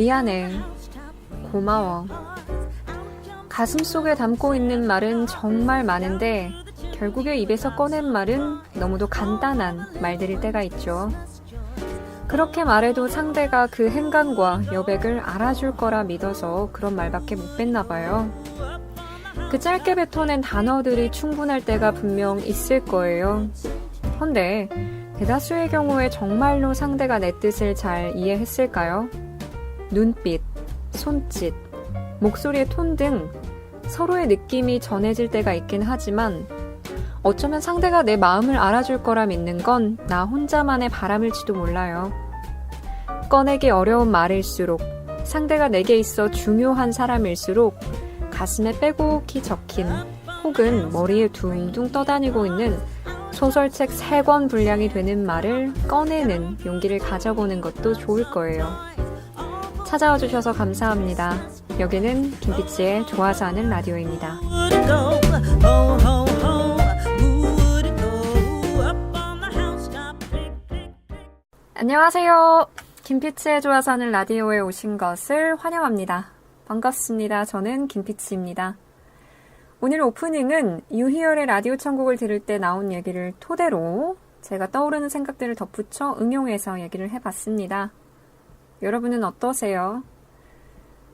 미안해, 고마워. 가슴속에 담고 있는 말은 정말 많은데 결국에 입에서 꺼낸 말은 너무도 간단한 말들일 때가 있죠. 그렇게 말해도 상대가 그 행간과 여백을 알아줄 거라 믿어서 그런 말밖에 못 뱉나 봐요. 그 짧게 뱉어낸 단어들이 충분할 때가 분명 있을 거예요. 헌데 대다수의 경우에 정말로 상대가 내 뜻을 잘 이해했을까요? 눈빛, 손짓, 목소리의 톤 등 서로의 느낌이 전해질 때가 있긴 하지만 어쩌면 상대가 내 마음을 알아줄 거라 믿는 건 나 혼자만의 바람일지도 몰라요. 꺼내기 어려운 말일수록 상대가 내게 있어 중요한 사람일수록 가슴에 빼곡히 적힌 혹은 머리에 둥둥 떠다니고 있는 소설책 3권 분량이 되는 말을 꺼내는 용기를 가져보는 것도 좋을 거예요. 찾아와 주셔서 감사합니다. 여기는 김피치의 좋아서 하는 라디오입니다. 안녕하세요. 김피치의 좋아서 하는 라디오에 오신 것을 환영합니다. 반갑습니다. 저는 김피치입니다. 오늘 오프닝은 유희열의 라디오 천국을 들을 때 나온 얘기를 토대로 제가 떠오르는 생각들을 덧붙여 응용해서 얘기를 해봤습니다. 여러분은 어떠세요?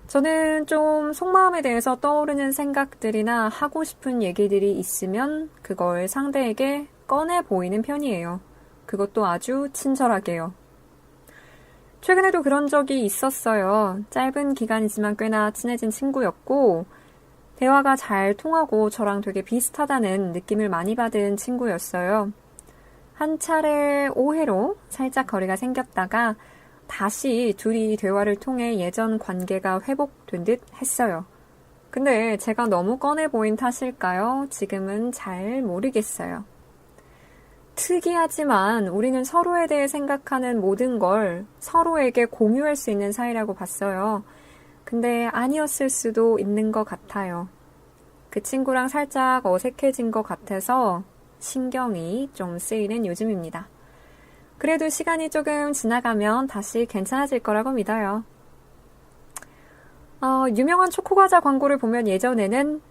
저는 좀 속마음에 대해서 떠오르는 생각들이나 하고 싶은 얘기들이 있으면 그걸 상대에게 꺼내 보이는 편이에요. 그것도 아주 친절하게요. 최근에도 그런 적이 있었어요. 짧은 기간이지만 꽤나 친해진 친구였고 대화가 잘 통하고 저랑 되게 비슷하다는 느낌을 많이 받은 친구였어요. 한 차례 오해로 살짝 거리가 생겼다가 다시 둘이 대화를 통해 예전 관계가 회복된 듯 했어요. 근데 제가 너무 꺼내 보인 탓일까요? 지금은 잘 모르겠어요. 특이하지만 우리는 서로에 대해 생각하는 모든 걸 서로에게 공유할 수 있는 사이라고 봤어요. 근데 아니었을 수도 있는 것 같아요. 그 친구랑 살짝 어색해진 것 같아서 신경이 좀 쓰이는 요즘입니다. 그래도 시간이 조금 지나가면 다시 괜찮아질 거라고 믿어요. 유명한 초코과자 광고를 보면 예전에는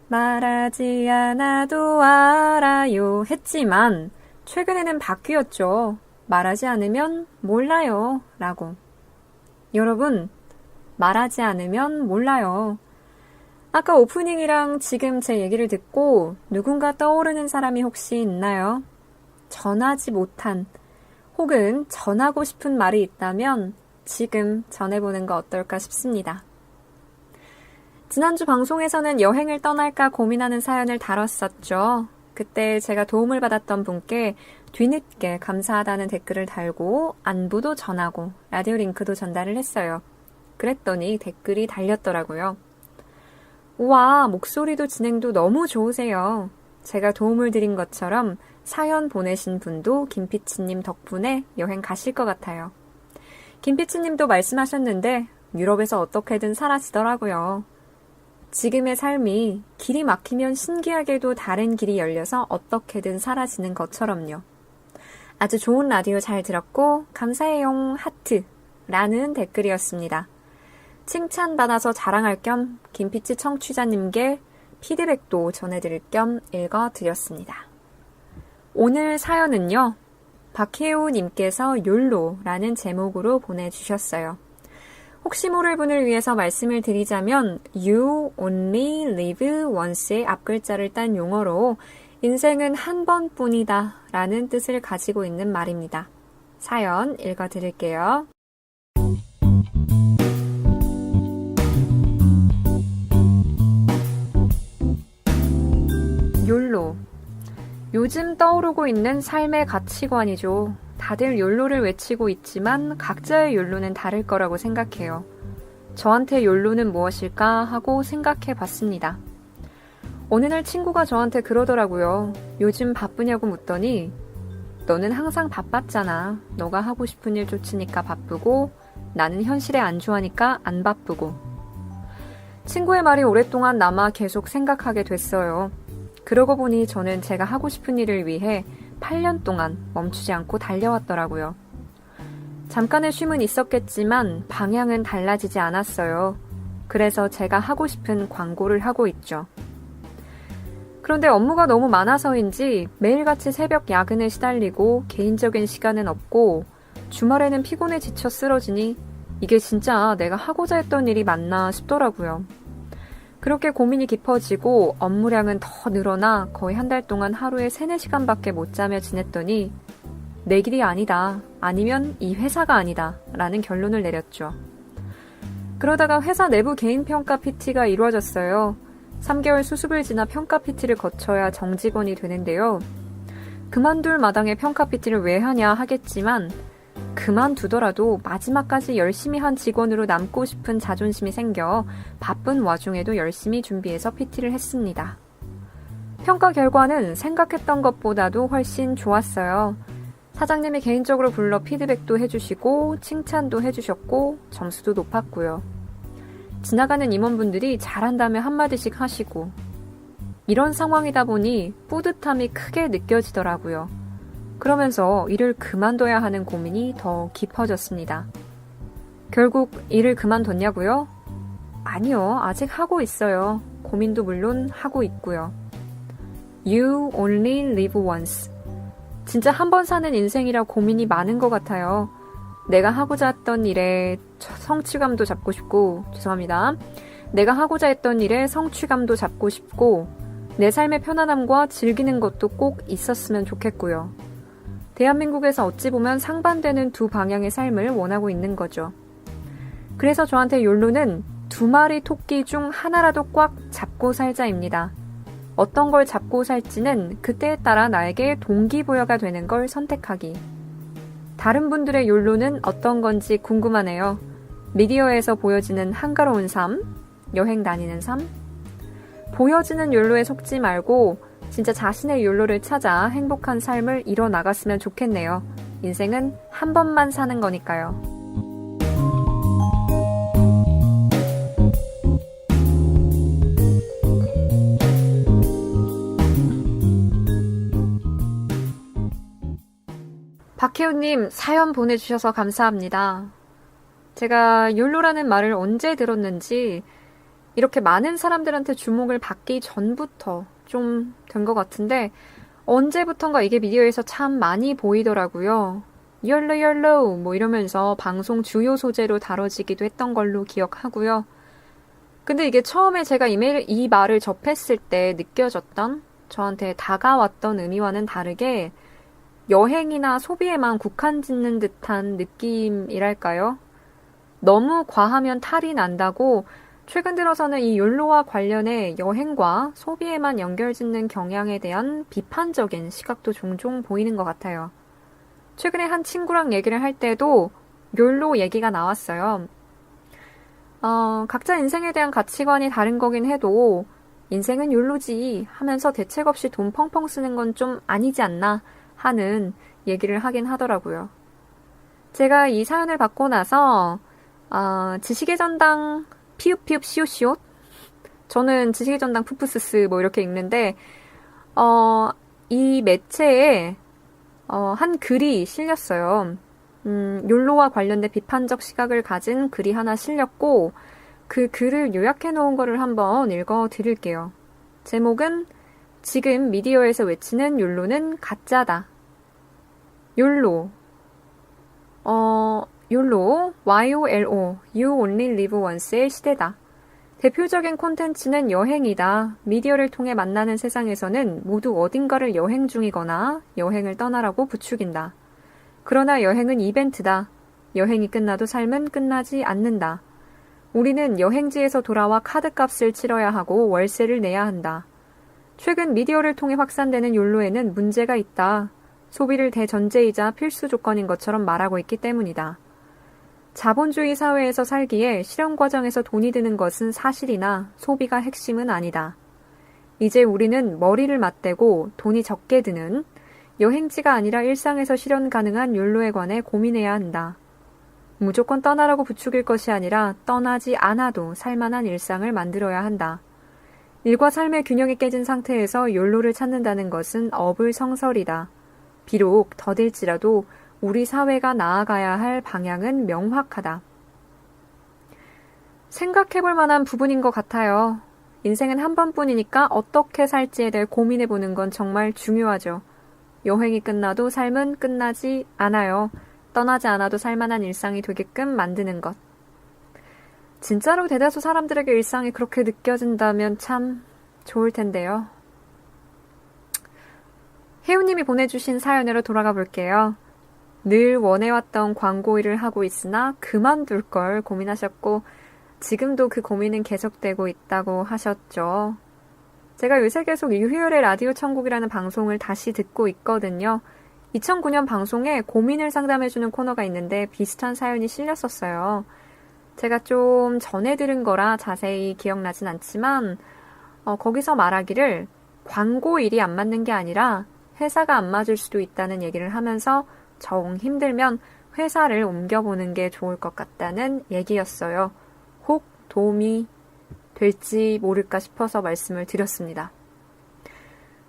말하지 않아도 알아요 했지만 최근에는 바뀌었죠. 말하지 않으면 몰라요 라고. 여러분, 말하지 않으면 몰라요. 아까 오프닝이랑 지금 제 얘기를 듣고 누군가 떠오르는 사람이 혹시 있나요? 전하지 못한 혹은 전하고 싶은 말이 있다면 지금 전해보는 거 어떨까 싶습니다. 지난주 방송에서는 여행을 떠날까 고민하는 사연을 다뤘었죠. 그때 제가 도움을 받았던 분께 뒤늦게 감사하다는 댓글을 달고 안부도 전하고 라디오 링크도 전달을 했어요. 그랬더니 댓글이 달렸더라고요. 우와, 목소리도 진행도 너무 좋으세요. 제가 도움을 드린 것처럼 사연 보내신 분도 김피치님 덕분에 여행 가실 것 같아요. 김피치님도 말씀하셨는데 유럽에서 어떻게든 사라지더라고요. 지금의 삶이 길이 막히면 신기하게도 다른 길이 열려서 어떻게든 사라지는 것처럼요. 아주 좋은 라디오 잘 들었고 감사해용 하트라는 댓글이었습니다. 칭찬받아서 자랑할 겸 김피치 청취자님께 피드백도 전해드릴 겸 읽어드렸습니다. 오늘 사연은요. 박혜우님께서 욜로라는 제목으로 보내주셨어요. 혹시 모를 분을 위해서 말씀을 드리자면 You only live once의 앞글자를 딴 용어로 인생은 한 번뿐이다 라는 뜻을 가지고 있는 말입니다. 사연 읽어드릴게요. 욜로. 요즘 떠오르고 있는 삶의 가치관이죠. 다들 욜로를 외치고 있지만 각자의 욜로는 다를 거라고 생각해요. 저한테 욜로는 무엇일까 하고 생각해 봤습니다. 어느 날 친구가 저한테 그러더라고요. 요즘 바쁘냐고 묻더니 너는 항상 바빴잖아. 너가 하고 싶은 일 쫓으니까 바쁘고 나는 현실에 안주하니까 안 바쁘고. 친구의 말이 오랫동안 남아 계속 생각하게 됐어요. 그러고 보니 저는 제가 하고 싶은 일을 위해 8년 동안 멈추지 않고 달려왔더라고요. 잠깐의 쉼은 있었겠지만 방향은 달라지지 않았어요. 그래서 제가 하고 싶은 광고를 하고 있죠. 그런데 업무가 너무 많아서인지 매일같이 새벽 야근에 시달리고 개인적인 시간은 없고 주말에는 피곤해 지쳐 쓰러지니 이게 진짜 내가 하고자 했던 일이 맞나 싶더라고요. 그렇게 고민이 깊어지고 업무량은 더 늘어나 거의 한 달 동안 하루에 3-4시간밖에 못 자며 지냈더니 내 길이 아니다. 아니면 이 회사가 아니다. 라는 결론을 내렸죠. 그러다가 회사 내부 개인 평가 PT가 이루어졌어요. 3개월 수습을 지나 평가 PT를 거쳐야 정직원이 되는데요. 그만둘 마당에 평가 PT를 왜 하냐 하겠지만 그만두더라도 마지막까지 열심히 한 직원으로 남고 싶은 자존심이 생겨 바쁜 와중에도 열심히 준비해서 PT를 했습니다. 평가 결과는 생각했던 것보다도 훨씬 좋았어요. 사장님이 개인적으로 불러 피드백도 해주시고 칭찬도 해주셨고 점수도 높았고요. 지나가는 임원분들이 잘한다며 한마디씩 하시고 이런 상황이다 보니 뿌듯함이 크게 느껴지더라고요. 그러면서 일을 그만둬야 하는 고민이 더 깊어졌습니다. 결국 일을 그만뒀냐고요? 아니요, 아직 하고 있어요. 고민도 물론 하고 있고요. You only live once. 진짜 한 번 사는 인생이라 고민이 많은 것 같아요. 내가 하고자 했던 일에 성취감도 잡고 싶고, 죄송합니다. 내가 하고자 했던 일에 성취감도 잡고 싶고, 내 삶의 편안함과 즐기는 것도 꼭 있었으면 좋겠고요. 대한민국에서 어찌 보면 상반되는 두 방향의 삶을 원하고 있는 거죠. 그래서 저한테 욜로는 2마리 토끼 중 하나라도 꽉 잡고 살자입니다. 어떤 걸 잡고 살지는 그때에 따라 나에게 동기부여가 되는 걸 선택하기. 다른 분들의 욜로는 어떤 건지 궁금하네요. 미디어에서 보여지는 한가로운 삶, 여행 다니는 삶. 보여지는 욜로에 속지 말고 진짜 자신의 욜로를 찾아 행복한 삶을 이뤄나갔으면 좋겠네요. 인생은 한 번만 사는 거니까요. 박혜우님 사연 보내주셔서 감사합니다. 제가 욜로라는 말을 언제 들었는지 이렇게 많은 사람들한테 주목을 받기 전부터 좀 된 것 같은데 언제부턴가 이게 미디어에서 참 많이 보이더라고요. 욜로 욜로 뭐 이러면서 방송 주요 소재로 다뤄지기도 했던 걸로 기억하고요. 근데 이게 처음에 제가 이 말을 접했을 때 느껴졌던 저한테 다가왔던 의미와는 다르게 여행이나 소비에만 국한 짓는 듯한 느낌이랄까요? 너무 과하면 탈이 난다고 최근 들어서는 이 욜로와 관련해 여행과 소비에만 연결짓는 경향에 대한 비판적인 시각도 종종 보이는 것 같아요. 최근에 한 친구랑 얘기를 할 때도 욜로 얘기가 나왔어요. 각자 인생에 대한 가치관이 다른 거긴 해도 인생은 욜로지 하면서 대책 없이 돈 펑펑 쓰는 건 좀 아니지 않나 하는 얘기를 하긴 하더라고요. 제가 이 사연을 받고 나서 지식의 전당 피읍피읍 시옷시옷? 저는 지식의 전당 푸푸스스 뭐 이렇게 읽는데 이 매체에 한 글이 실렸어요. 욜로와 관련된 비판적 시각을 가진 글이 하나 실렸고 그 글을 요약해 놓은 거를 한번 읽어 드릴게요. 제목은 지금 미디어에서 외치는 욜로는 가짜다. 욜로 욜로, YOLO, You Only Live Once의 시대다. 대표적인 콘텐츠는 여행이다. 미디어를 통해 만나는 세상에서는 모두 어딘가를 여행 중이거나 여행을 떠나라고 부추긴다. 그러나 여행은 이벤트다. 여행이 끝나도 삶은 끝나지 않는다. 우리는 여행지에서 돌아와 카드값을 치러야 하고 월세를 내야 한다. 최근 미디어를 통해 확산되는 욜로에는 문제가 있다. 소비를 대전제이자 필수 조건인 것처럼 말하고 있기 때문이다. 자본주의 사회에서 살기에 실현 과정에서 돈이 드는 것은 사실이나 소비가 핵심은 아니다. 이제 우리는 머리를 맞대고 돈이 적게 드는 여행지가 아니라 일상에서 실현 가능한 욜로에 관해 고민해야 한다. 무조건 떠나라고 부추길 것이 아니라 떠나지 않아도 살만한 일상을 만들어야 한다. 일과 삶의 균형이 깨진 상태에서 욜로를 찾는다는 것은 어불성설이다. 비록 더딜지라도 우리 사회가 나아가야 할 방향은 명확하다. 생각해볼 만한 부분인 것 같아요. 인생은 한 번뿐이니까 어떻게 살지에 대해 고민해보는 건 정말 중요하죠. 여행이 끝나도 삶은 끝나지 않아요. 떠나지 않아도 살만한 일상이 되게끔 만드는 것. 진짜로 대다수 사람들에게 일상이 그렇게 느껴진다면 참 좋을 텐데요. 혜우님이 보내주신 사연으로 돌아가 볼게요. 늘 원해왔던 광고 일을 하고 있으나 그만둘 걸 고민하셨고 지금도 그 고민은 계속되고 있다고 하셨죠. 제가 요새 계속 유희열의 라디오 천국이라는 방송을 다시 듣고 있거든요. 2009년 방송에 고민을 상담해주는 코너가 있는데 비슷한 사연이 실렸었어요. 제가 좀 전에 들은 거라 자세히 기억나진 않지만 거기서 말하기를 광고 일이 안 맞는 게 아니라 회사가 안 맞을 수도 있다는 얘기를 하면서 정 힘들면 회사를 옮겨보는 게 좋을 것 같다는 얘기였어요. 혹 도움이 될지 모를까 싶어서 말씀을 드렸습니다.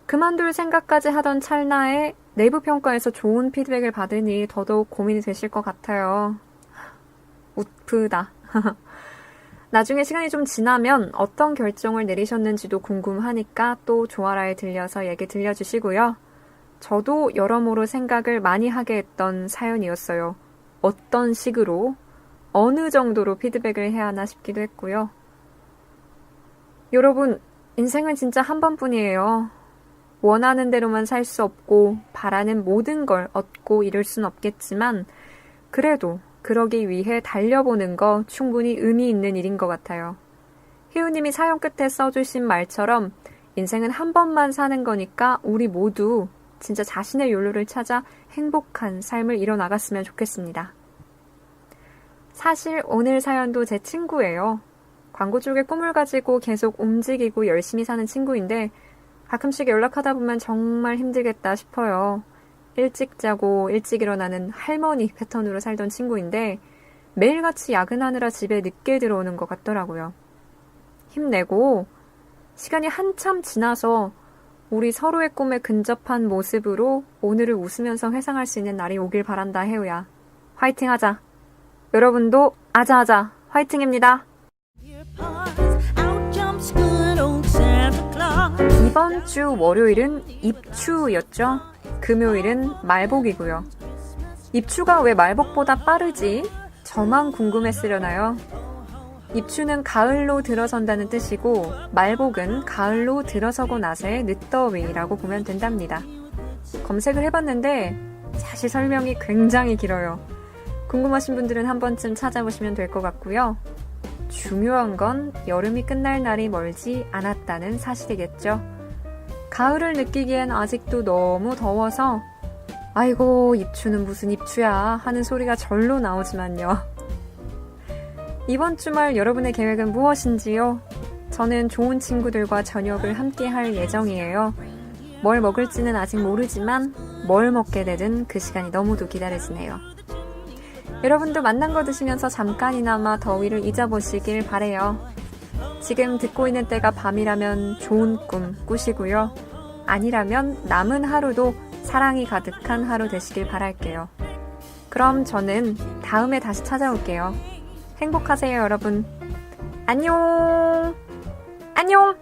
그만둘 생각까지 하던 찰나에 내부 평가에서 좋은 피드백을 받으니 더더욱 고민이 되실 것 같아요. 우프다. 나중에 시간이 좀 지나면 어떤 결정을 내리셨는지도 궁금하니까 또 조아라에 들려서 얘기 들려주시고요. 저도 여러모로 생각을 많이 하게 했던 사연이었어요. 어떤 식으로, 어느 정도로 피드백을 해야 하나 싶기도 했고요. 여러분, 인생은 진짜 한 번뿐이에요. 원하는 대로만 살 수 없고 바라는 모든 걸 얻고 이룰 순 없겠지만 그래도 그러기 위해 달려보는 거 충분히 의미 있는 일인 것 같아요. 희우님이 사연 끝에 써주신 말처럼 인생은 한 번만 사는 거니까 우리 모두 진짜 자신의 욜로를 찾아 행복한 삶을 이뤄나갔으면 좋겠습니다. 사실 오늘 사연도 제 친구예요. 광고 쪽에 꿈을 가지고 계속 움직이고 열심히 사는 친구인데 가끔씩 연락하다 보면 정말 힘들겠다 싶어요. 일찍 자고 일찍 일어나는 할머니 패턴으로 살던 친구인데 매일같이 야근하느라 집에 늦게 들어오는 것 같더라고요. 힘내고 시간이 한참 지나서 우리 서로의 꿈에 근접한 모습으로 오늘을 웃으면서 회상할 수 있는 날이 오길 바란다, 혜우야. 화이팅 하자. 여러분도 아자아자 화이팅입니다. 이번 주 월요일은 입추였죠. 금요일은 말복이고요. 입추가 왜 말복보다 빠르지? 저만 궁금했으려나요? 입추는 가을로 들어선다는 뜻이고 말복은 가을로 들어서고 나서의 늦더위라고 보면 된답니다. 검색을 해봤는데 사실 설명이 굉장히 길어요. 궁금하신 분들은 한 번쯤 찾아보시면 될 것 같고요. 중요한 건 여름이 끝날 날이 멀지 않았다는 사실이겠죠. 가을을 느끼기엔 아직도 너무 더워서 아이고 입추는 무슨 입추야 하는 소리가 절로 나오지만요. 이번 주말 여러분의 계획은 무엇인지요? 저는 좋은 친구들과 저녁을 함께 할 예정이에요. 뭘 먹을지는 아직 모르지만 뭘 먹게 되든 그 시간이 너무도 기다려지네요. 여러분도 만난 거 드시면서 잠깐이나마 더위를 잊어보시길 바래요. 지금 듣고 있는 때가 밤이라면 좋은 꿈 꾸시고요. 아니라면 남은 하루도 사랑이 가득한 하루 되시길 바랄게요. 그럼 저는 다음에 다시 찾아올게요. 행복하세요, 여러분. 안녕! 안녕!